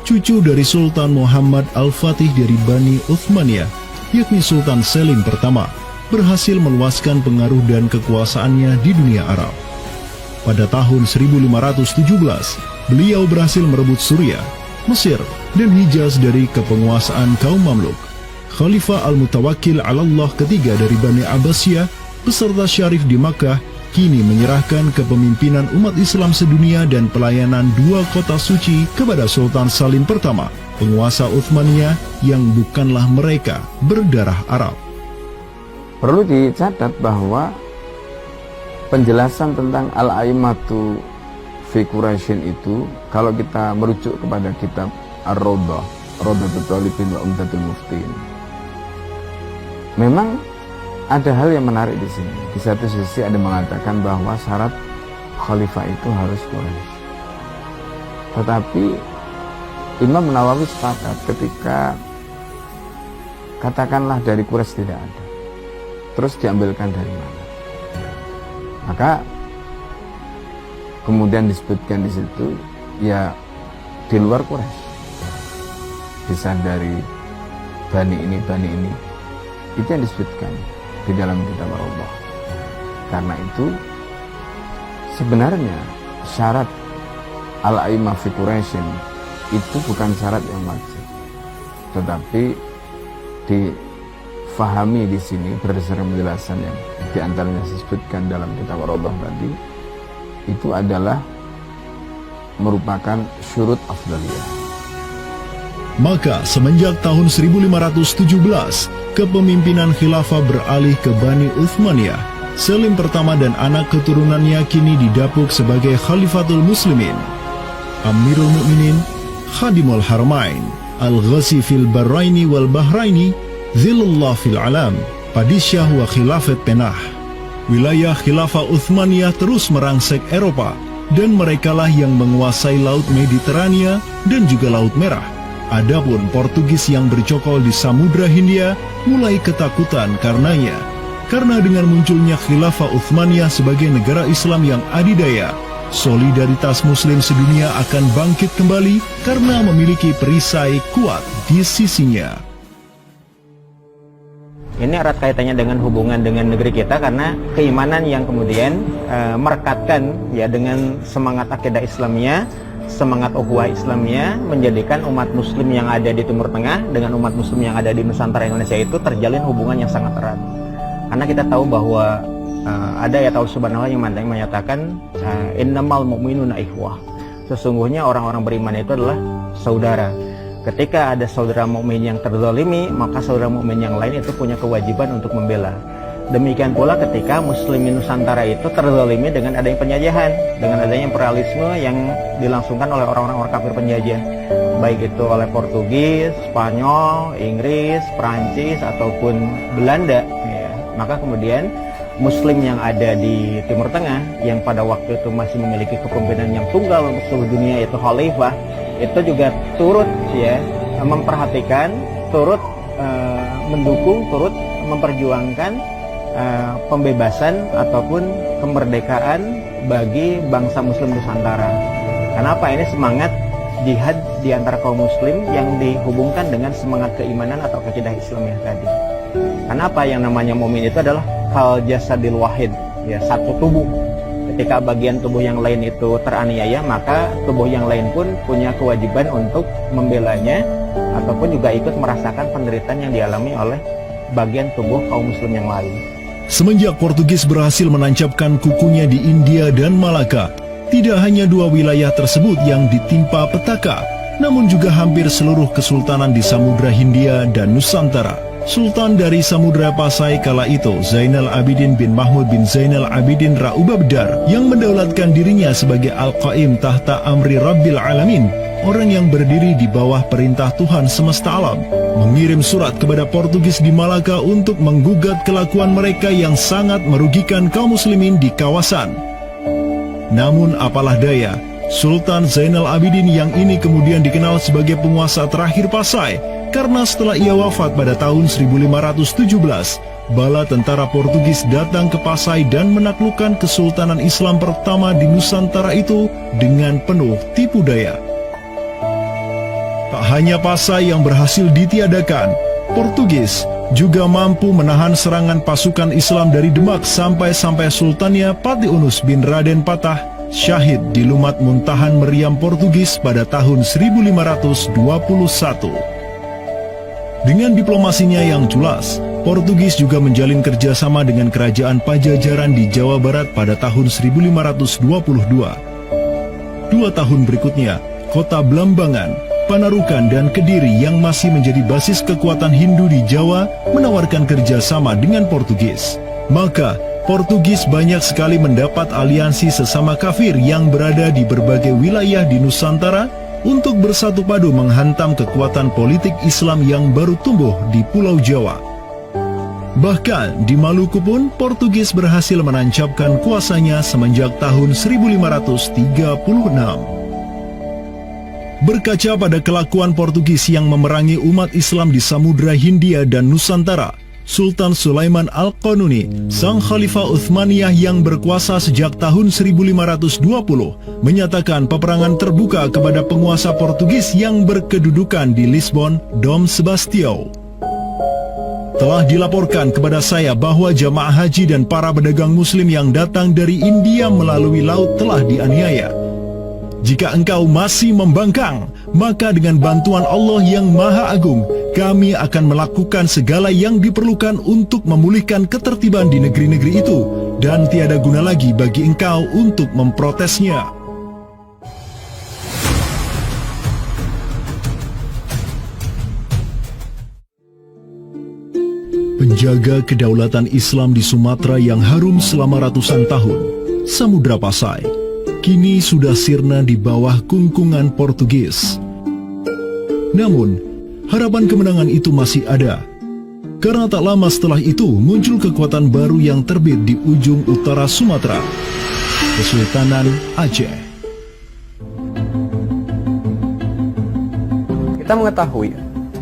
Cucu dari Sultan Muhammad Al-Fatih dari Bani Uthmaniyah, yakni Sultan Selim pertama, berhasil meluaskan pengaruh dan kekuasaannya di dunia Arab. Pada tahun 1517, beliau berhasil merebut Suriah, Mesir, dan Hijaz dari kepenguasaan kaum Mamluk. Khalifah Al-Mutawakkil 'alallah ketiga dari Bani Abbasiyah beserta Syarif di Makkah kini menyerahkan kepemimpinan umat Islam sedunia dan pelayanan 2 kota suci kepada Sultan Salim pertama, penguasa Uthmaniyah yang bukanlah mereka berdarah Arab. Perlu dicatat bahwa penjelasan tentang Al-A'immatu fi Quraisyin itu, kalau kita merujuk kepada kitab Ar-Rawdah, Rawdatul Talibin wa Umdatul Muftin, memang ada hal yang menarik di sini. Di satu sisi ada mengatakan bahwa syarat khalifah itu harus Quraisy. Tetapi Imam Nawawi sepakat ketika katakanlah dari Quraisy tidak ada, terus diambilkan dari mana? Maka kemudian disebutkan di situ ya di luar Quraisy, bisa dari bani ini, itu yang disebutkan di dalam kitab Allah. Karena itu sebenarnya syarat al-a'immah fi Quraisyin itu bukan syarat yang wajib, tetapi difahami di sini berdasarkan penjelasan yang diantaranya disebutkan dalam kitab Allah tadi, itu adalah merupakan syurut afdaliyah. Maka semenjak tahun 1517, kepemimpinan khilafah beralih ke Bani Uthmaniyah. Selim pertama dan anak keturunannya kini didapuk sebagai Khalifatul Muslimin. Amirul Mukminin, Khadimul Haramain, Al-Ghazi fil Barraini wal Bahraini, Zilullah fil Alam, Padisyah wa Khilafat Penah. Wilayah khilafah Uthmaniyah terus merangsek Eropa, dan merekalah yang menguasai Laut Mediterania dan juga Laut Merah. Adapun Portugis yang bercokol di Samudra Hindia mulai ketakutan karenanya. Karena dengan munculnya khilafah Uthmaniyah sebagai negara Islam yang adidaya, solidaritas Muslim sedunia akan bangkit kembali karena memiliki perisai kuat di sisinya. Ini erat kaitannya dengan hubungan dengan negeri kita, karena keimanan yang kemudian merekatkan ya dengan semangat akidah Islamnya, semangat ukhuwah Islamnya, menjadikan umat Muslim yang ada di Timur Tengah dengan umat Muslim yang ada di Nusantara Indonesia itu terjalin hubungan yang sangat erat. Karena kita tahu bahwa ada ayat Allah Subhanahu wa Ta'ala yang menyatakan innamal mu'minuna ikhwah. Sesungguhnya orang-orang beriman itu adalah saudara. ketika ada saudara mukmin yang terzalimi, maka saudara mukmin yang lain itu punya kewajiban untuk membela. Demikian pula ketika muslimin Nusantara itu terzalimi dengan adanya penjajahan, dengan adanya imperialisme yang dilangsungkan oleh orang-orang kafir penjajah, baik itu oleh Portugis, Spanyol, Inggris, Perancis ataupun Belanda, ya. Maka kemudian Muslim yang ada di Timur Tengah yang pada waktu itu masih memiliki kepemimpinan yang tunggal untuk seluruh dunia, yaitu khalifah, itu juga turut ya memperhatikan, turut mendukung, turut memperjuangkan pembebasan ataupun kemerdekaan bagi bangsa Muslim Nusantara. Kenapa? Ini semangat jihad di antara kaum Muslim yang dihubungkan dengan semangat keimanan atau akidah Islamiyah tadi. Kenapa? Yang namanya mukmin itu adalah kal jasadil wahid, ya, satu tubuh. Ketika bagian tubuh yang lain itu teraniaya, maka tubuh yang lain pun punya kewajiban untuk membelanya ataupun juga ikut merasakan penderitaan yang dialami oleh bagian tubuh kaum Muslim yang lain. Semenjak Portugis berhasil menancapkan kukunya di India dan Malaka, tidak hanya dua wilayah tersebut yang ditimpa petaka, namun juga hampir seluruh kesultanan di Samudra Hindia dan Nusantara. Sultan dari Samudra Pasai kala itu, Zainal Abidin bin Mahmud bin Zainal Abidin Ra-Ubabdar, yang mendaulatkan dirinya sebagai Al-Qaim tahta Amri Rabbil Alamin, orang yang berdiri di bawah perintah Tuhan semesta alam, mengirim surat kepada Portugis di Malaka untuk menggugat kelakuan mereka yang sangat merugikan kaum muslimin di kawasan. Namun apalah daya, Sultan Zainal Abidin yang ini kemudian dikenal sebagai penguasa terakhir Pasai, karena setelah ia wafat pada tahun 1517, bala tentara Portugis datang ke Pasai dan menaklukkan kesultanan Islam pertama di Nusantara itu dengan penuh tipu daya. Tak hanya Pasai yang berhasil ditiadakan, Portugis juga mampu menahan serangan pasukan Islam dari Demak sampai Sultannya Pati Unus bin Raden Patah syahid di Lumat Muntahan Meriam Portugis pada tahun 1521. Dengan diplomasinya yang jelas, Portugis juga menjalin kerjasama dengan kerajaan Pajajaran di Jawa Barat pada tahun 1522. 2 tahun berikutnya, kota Blambangan, Panarukan dan Kediri yang masih menjadi basis kekuatan Hindu di Jawa menawarkan kerjasama dengan Portugis. Maka, Portugis banyak sekali mendapat aliansi sesama kafir yang berada di berbagai wilayah di Nusantara untuk bersatu padu menghantam kekuatan politik Islam yang baru tumbuh di Pulau Jawa. Bahkan di Maluku pun Portugis berhasil menancapkan kuasanya semenjak tahun 1536. Berkaca pada kelakuan Portugis yang memerangi umat Islam di Samudra Hindia dan Nusantara, Sultan Sulaiman Al-Qanuni, sang Khalifah Uthmaniyah yang berkuasa sejak tahun 1520, menyatakan peperangan terbuka kepada penguasa Portugis yang berkedudukan di Lisbon, Dom Sebastião. Telah dilaporkan kepada saya bahwa jamaah haji dan para pedagang muslim yang datang dari India melalui laut telah dianiaya. Jika engkau masih membangkang, maka dengan bantuan Allah yang Maha Agung, kami akan melakukan segala yang diperlukan untuk memulihkan ketertiban di negeri-negeri itu, dan tiada guna lagi bagi engkau untuk memprotesnya. Penjaga kedaulatan Islam di Sumatera yang harum selama ratusan tahun, Samudra Pasai, kini sudah sirna di bawah kungkungan Portugis. Namun, harapan kemenangan itu masih ada, karena tak lama setelah itu muncul kekuatan baru yang terbit di ujung utara Sumatera, Kesultanan Aceh. Kita mengetahui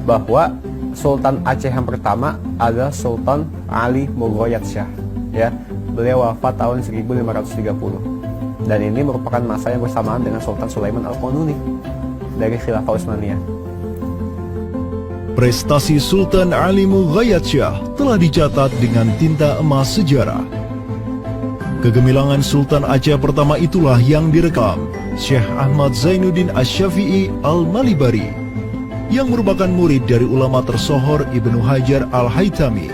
bahwa Sultan Aceh yang pertama adalah Sultan Ali Mughayat Shah, ya. Beliau wafat tahun 1530. Dan ini merupakan masa yang bersamaan dengan Sultan Sulaiman Al-Qanuni dari Khilafah Utsmaniyah. Prestasi Sultan Ali Mughayat Shah telah dicatat dengan tinta emas sejarah. Kegemilangan Sultan Aceh pertama itulah yang direkam Syekh Ahmad Zainuddin Asy-Syafi'i Al-Malibari, yang merupakan murid dari ulama tersohor Ibnu Hajar Al-Haytami.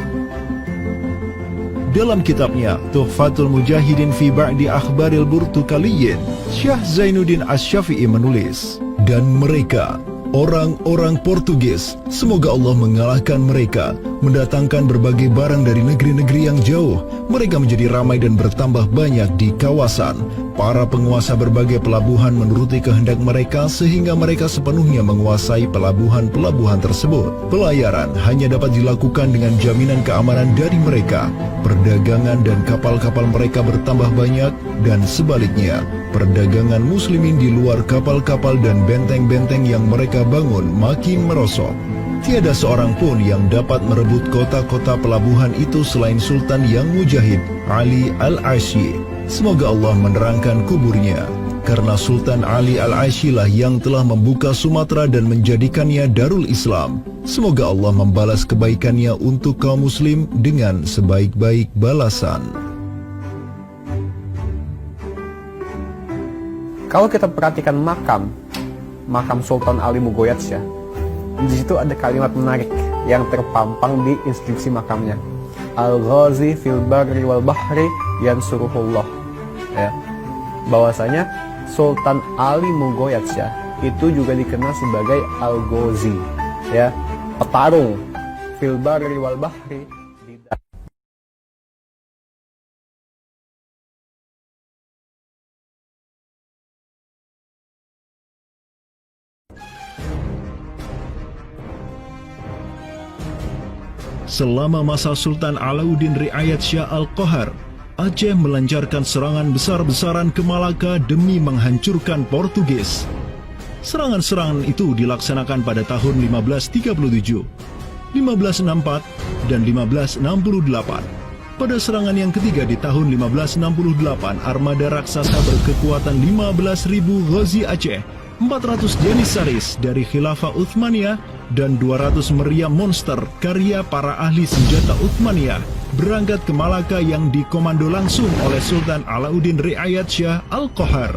Dalam kitabnya Tuhfatul Mujahidin fi Ba'di Akhbaril Burtukaliyin, Syekh Zainuddin Asy-Syafi'i menulis, dan mereka Orang-orang Portugis, semoga Allah mengalahkan mereka, mendatangkan berbagai barang dari negeri-negeri yang jauh. Mereka menjadi ramai dan bertambah banyak di kawasan. Para penguasa berbagai pelabuhan menuruti kehendak mereka sehingga mereka sepenuhnya menguasai pelabuhan-pelabuhan tersebut. Pelayaran hanya dapat dilakukan dengan jaminan keamanan dari mereka. Perdagangan dan kapal-kapal mereka bertambah banyak dan sebaliknya, perdagangan muslimin di luar kapal-kapal dan benteng-benteng yang mereka bangun makin merosot. Tiada seorang pun yang dapat merebut kota-kota pelabuhan itu selain Sultan yang mujahid, Ali Al-Ashi. Semoga Allah menerangkan kuburnya. Karena Sultan Ali Al-Ashi lah yang telah membuka Sumatera dan menjadikannya Darul Islam. Semoga Allah membalas kebaikannya untuk kaum muslim dengan sebaik-baik balasan. Kalau kita perhatikan makam Sultan Ali Mugoyatsyah, di situ ada kalimat menarik yang terpampang di inskripsi makamnya. Al-Ghazi fil barri wal bahri yansuruhullah. Ya. Bahwasanya Sultan Ali Mugoyatsyah itu juga dikenal sebagai Al-Ghazi, ya, petarung fil barri wal bahri. Selama masa Sultan Alauddin Riayat Shah Al-Qahar, Aceh melancarkan serangan besar-besaran ke Malaka demi menghancurkan Portugis. Serangan-serangan itu dilaksanakan pada tahun 1537, 1564, dan 1568. Pada serangan yang ketiga di tahun 1568, armada raksasa berkekuatan 15.000 Ghazi Aceh, 400 Janissaris dari Khilafah Uthmaniyah, dan 200 meriam monster karya para ahli senjata Uthmaniyah berangkat ke Malaka yang dikomando langsung oleh Sultan Alauddin Riayat Shah Al-Qahar.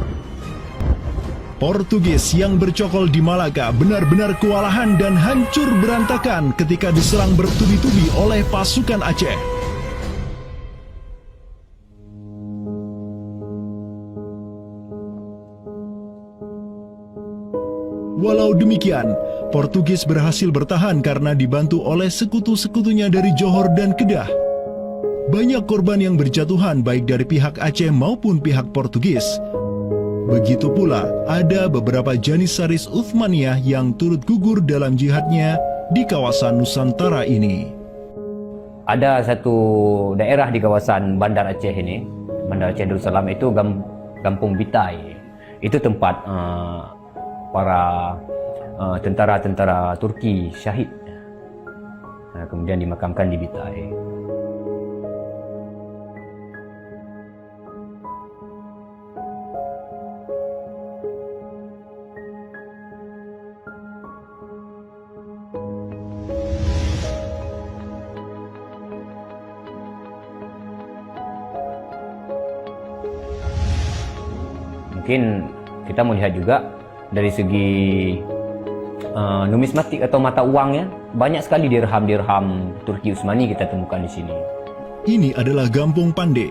Portugis yang bercokol di Malaka benar-benar kewalahan dan hancur berantakan ketika diserang bertubi-tubi oleh pasukan Aceh. Walau demikian, Portugis berhasil bertahan karena dibantu oleh sekutu-sekutunya dari Johor dan Kedah. Banyak korban yang berjatuhan baik dari pihak Aceh maupun pihak Portugis. Begitu pula ada beberapa Janissaris Uthmaniyah yang turut gugur dalam jihadnya di kawasan Nusantara ini. Ada satu daerah di kawasan Bandar Aceh ini, Bandar Aceh Darussalam itu Kampung Bitai. Itu tempat para tentara-tentara Turki syahid, kemudian dimakamkan di Bitai. Mungkin kita melihat juga dari segi numismatik atau mata uangnya, banyak sekali dirham-dirham Turki Utsmani kita temukan di sini. Ini adalah Gampung Pande,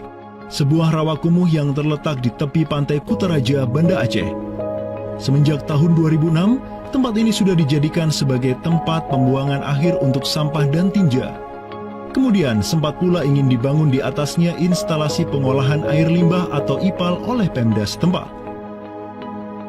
sebuah rawa kumuh yang terletak di tepi pantai Kutaraja, Banda Aceh. Semenjak tahun 2006, tempat ini sudah dijadikan sebagai tempat pembuangan akhir untuk sampah dan tinja. Kemudian sempat pula ingin dibangun di atasnya instalasi pengolahan air limbah atau IPAL oleh Pemda setempat.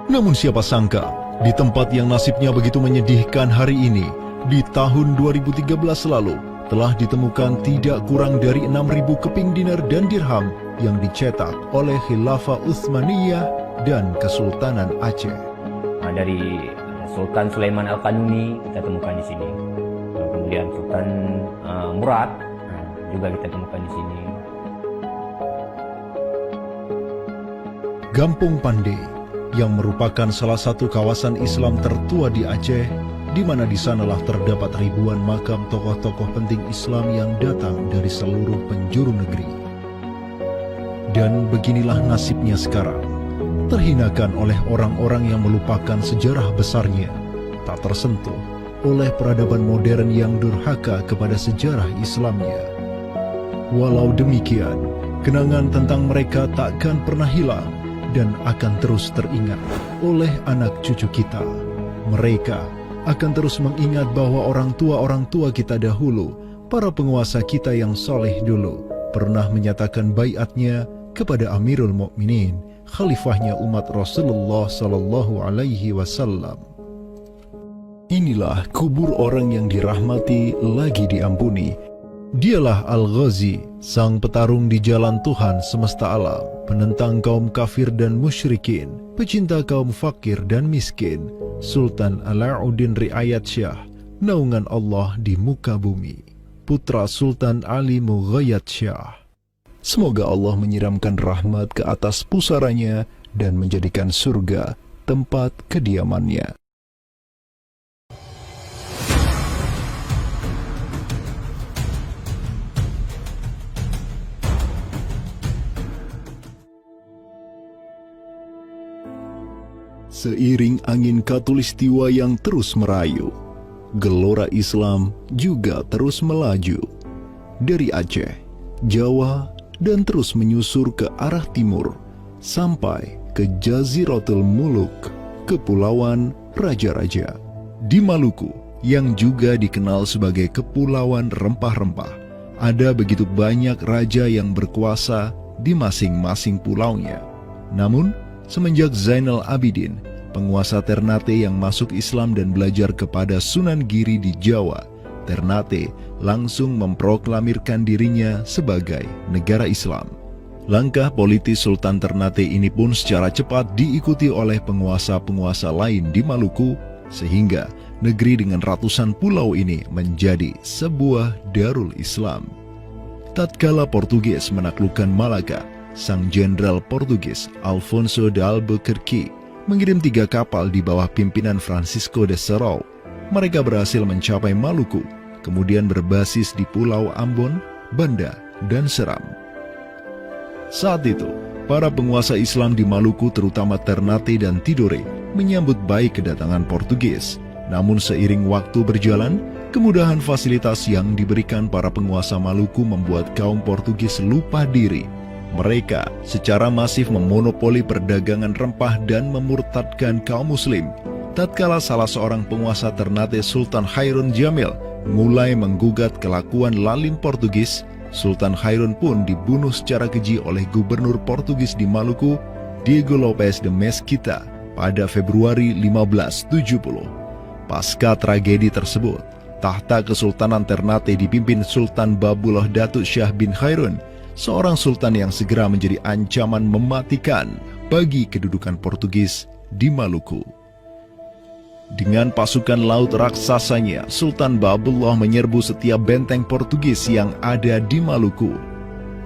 Namun siapa sangka, di tempat yang nasibnya begitu menyedihkan hari ini, di tahun 2013 lalu, telah ditemukan tidak kurang dari 6.000 keping dinar dan dirham yang dicetak oleh Khilafah Utsmaniyah dan Kesultanan Aceh. Dari Sultan Sulaiman Al-Qanuni kita temukan di sini. Kemudian Sultan Murad juga kita temukan di sini. Gampung Pande yang merupakan salah satu kawasan Islam tertua di Aceh, di mana di sanalah terdapat ribuan makam tokoh-tokoh penting Islam yang datang dari seluruh penjuru negeri. Dan beginilah nasibnya sekarang, terhinakan oleh orang-orang yang melupakan sejarah besarnya, tak tersentuh oleh peradaban modern yang durhaka kepada sejarah Islamnya. Walau demikian, kenangan tentang mereka takkan pernah hilang dan akan terus teringat oleh anak cucu kita. Mereka akan terus mengingat bahwa orang tua kita dahulu, para penguasa kita yang soleh dulu, pernah menyatakan baiatnya kepada Amirul Mukminin, khalifahnya umat Rasulullah Sallallahu Alaihi Wasallam. Inilah kubur orang yang dirahmati lagi diampuni. Dialah Al-Ghazi, sang petarung di jalan Tuhan semesta alam, penentang kaum kafir dan musyrikin, pecinta kaum fakir dan miskin, Sultan Alauddin Riayat Syah, naungan Allah di muka bumi, putra Sultan Ali Mughayat Syah. Semoga Allah menyiramkan rahmat ke atas pusaranya dan menjadikan surga tempat kediamannya. Seiring angin Katulistiwa yang terus merayu, gelora Islam juga terus melaju dari Aceh, Jawa, dan terus menyusur ke arah timur sampai ke Jaziratul Muluk, Kepulauan Raja-Raja. Di Maluku, yang juga dikenal sebagai Kepulauan Rempah-Rempah, ada begitu banyak raja yang berkuasa di masing-masing pulaunya. Namun, semenjak Zainal Abidin, penguasa Ternate yang masuk Islam dan belajar kepada Sunan Giri di Jawa, Ternate langsung memproklamirkan dirinya sebagai negara Islam. Langkah politis Sultan Ternate ini pun secara cepat diikuti oleh penguasa-penguasa lain di Maluku, sehingga negeri dengan ratusan pulau ini menjadi sebuah darul Islam. Tatkala Portugis menaklukkan Malaka, sang jenderal Portugis Alfonso de Albuquerque mengirim 3 kapal di bawah pimpinan Francisco de Serrao. Mereka berhasil mencapai Maluku, kemudian berbasis di Pulau Ambon, Banda, dan Seram. Saat itu, para penguasa Islam di Maluku terutama Ternate dan Tidore menyambut baik kedatangan Portugis. Namun seiring waktu berjalan, kemudahan fasilitas yang diberikan para penguasa Maluku membuat kaum Portugis lupa diri. Mereka secara masif memonopoli perdagangan rempah dan memurtadkan kaum muslim. Tatkala salah seorang penguasa Ternate, Sultan Hairun Jamil, mulai menggugat kelakuan lalim Portugis, Sultan Hairun pun dibunuh secara keji oleh gubernur Portugis di Maluku, Diego Lopes de Mesquita, pada Februari 1570. Pasca tragedi tersebut, tahta Kesultanan Ternate dipimpin Sultan Babullah Datuk Syah bin Hairun, seorang sultan yang segera menjadi ancaman mematikan bagi kedudukan Portugis di Maluku. Dengan pasukan laut raksasanya, Sultan Babullah menyerbu setiap benteng Portugis yang ada di Maluku.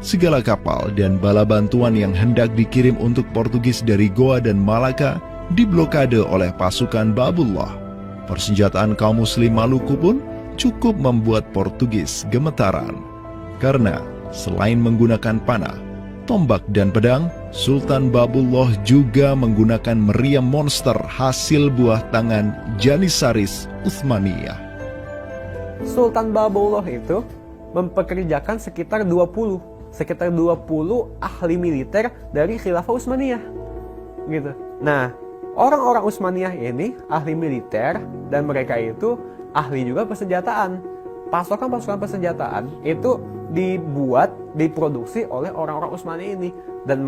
Segala kapal dan bala bantuan yang hendak dikirim untuk Portugis dari Goa dan Malaka diblokade oleh pasukan Babullah. Persenjataan kaum muslim Maluku pun cukup membuat Portugis gemetaran. Karena selain menggunakan panah, tombak, dan pedang, Sultan Babullah juga menggunakan meriam monster hasil buah tangan Janissaris Utsmaniyah. Sultan Babullah itu mempekerjakan sekitar 20 ahli militer dari Khilafah Utsmaniyah. Gitu. Nah, orang-orang Utsmaniyah ini ahli militer dan mereka itu ahli juga persenjataan. Pasukan-pasukan persenjataan itu diproduksi oleh orang-orang Utsmani ini dan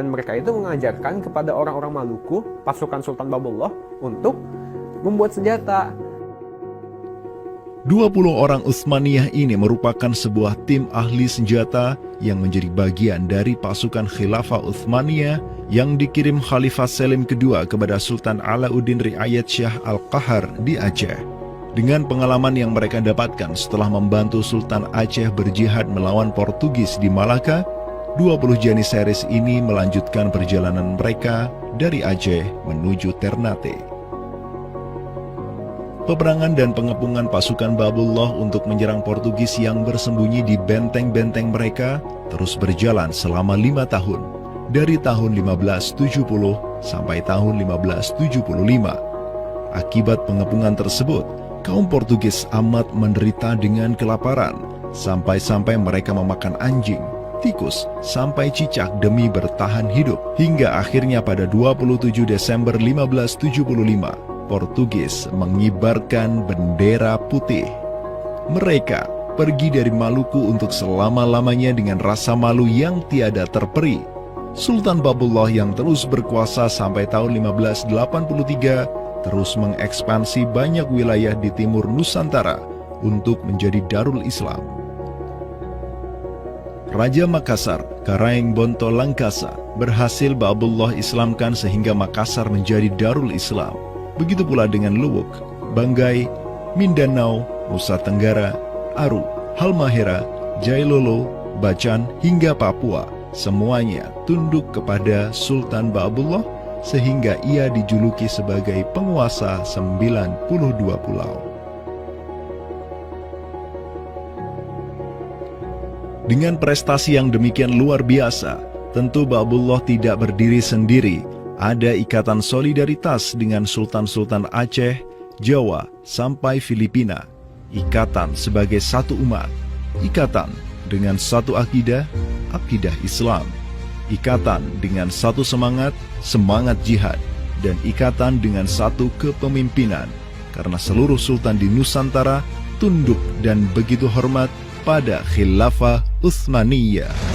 mereka itu mengajarkan kepada orang-orang Maluku, pasukan Sultan Babullah, untuk membuat senjata. 20 orang Utsmaniyah ini merupakan sebuah tim ahli senjata yang menjadi bagian dari pasukan Khilafah Utsmaniyah yang dikirim Khalifah Selim II kepada Sultan Alauddin Riayat Syah Al-Qahar di Aceh. Dengan pengalaman yang mereka dapatkan setelah membantu Sultan Aceh berjihad melawan Portugis di Malaka, 20 Janissaris ini melanjutkan perjalanan mereka dari Aceh menuju Ternate. Peperangan dan pengepungan pasukan Babullah untuk menyerang Portugis yang bersembunyi di benteng-benteng mereka terus berjalan selama 5 tahun, dari tahun 1570 sampai tahun 1575. Akibat pengepungan tersebut, kaum Portugis amat menderita dengan kelaparan, sampai-sampai mereka memakan anjing, tikus, sampai cicak demi bertahan hidup. Hingga akhirnya pada 27 Desember 1575, Portugis mengibarkan bendera putih. Mereka pergi dari Maluku untuk selama-lamanya dengan rasa malu yang tiada terperi. Sultan Babullah yang terus berkuasa sampai tahun 1583 terus mengekspansi banyak wilayah di timur Nusantara untuk menjadi Darul Islam. Raja Makassar, Karaeng Bonto Langkasa, berhasil Babullah Islamkan sehingga Makassar menjadi Darul Islam. Begitu pula dengan Luwuk, Banggai, Mindanao, Nusa Tenggara, Aru, Halmahera, Jailolo, Bacan, hingga Papua. Semuanya tunduk kepada Sultan Babullah sehingga ia dijuluki sebagai penguasa 92 pulau. Dengan prestasi yang demikian luar biasa, tentu Babullah tidak berdiri sendiri. Ada ikatan solidaritas dengan sultan-sultan Aceh, Jawa, sampai Filipina. Ikatan sebagai satu umat, ikatan dengan satu akidah, akidah Islam, ikatan dengan satu semangat, semangat jihad, dan ikatan dengan satu kepemimpinan, karena seluruh sultan di Nusantara tunduk dan begitu hormat pada Khilafah Utsmaniyah.